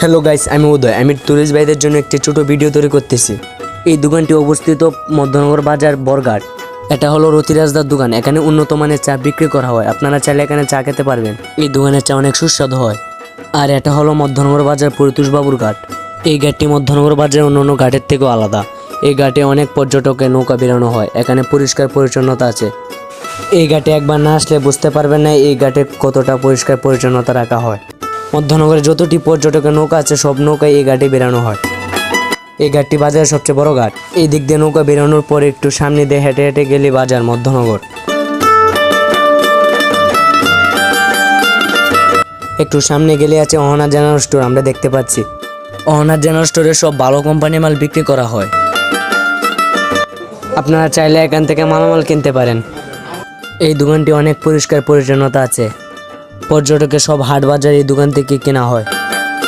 Hello guys, আমি উদয়। আমি tourist ভাইদের জন্য একটি ছোট ভিডিও তৈরি করতেছি। এই দোকানটি অবস্থিত মধ্যনগর বাজার বরঘাট। এটা হলো রতিরাজদার দোকান। এখানে উন্নত মানের চা বিক্রি করা হয়। আপনারা চাইলে এখানে চা খেতে পারবেন। এই দোকানের চা অনেক সুস্বাদু হয়। আর এটা হলো মধ্যনগর বাজার পরিতোষ বাবুর ঘাট। এই ঘাটটি মধ্যনগর বাজারের অন্যান্য ঘাটের থেকেও আলাদা। এই ঘাটে অনেক পর্যটকের নৌকা বেরানো হয়। এখানে পরিষ্কার পরিচ্ছন্নতা আছে। এই ঘাটে একবার না আসলে বুঝতে পারবেন না এই ঘাটে কতটা পরিষ্কার পরিচ্ছন্নতা রাখা হয়। মধ্যনগরে যতটি পর্যটকের নৌকা আছে সব নৌকায় এই ঘাটে বেরানো হয়। এই ঘাটটি বাজারের সবচেয়ে বড় ঘাট। এই দিক দিয়ে নৌকা বেরানোর পর একটু সামনে দিয়ে হেঁটে হেঁটে গেলে বাজার মধ্যনগর। একটু সামনে গেলে আছে অহনা জেনারেল স্টোর, আমরা দেখতে পাচ্ছি। অহনা জেনারেল স্টোরে সব ভালো কোম্পানির মাল বিক্রি করা হয়। আপনারা চাইলে এখান থেকে মালামাল কিনতে পারেন। এই দোকানটি অনেক পরিষ্কার পরিচ্ছন্নতা আছে। পর্যটকের সব হাট বাজার এই দোকান থেকে কেনা হয়।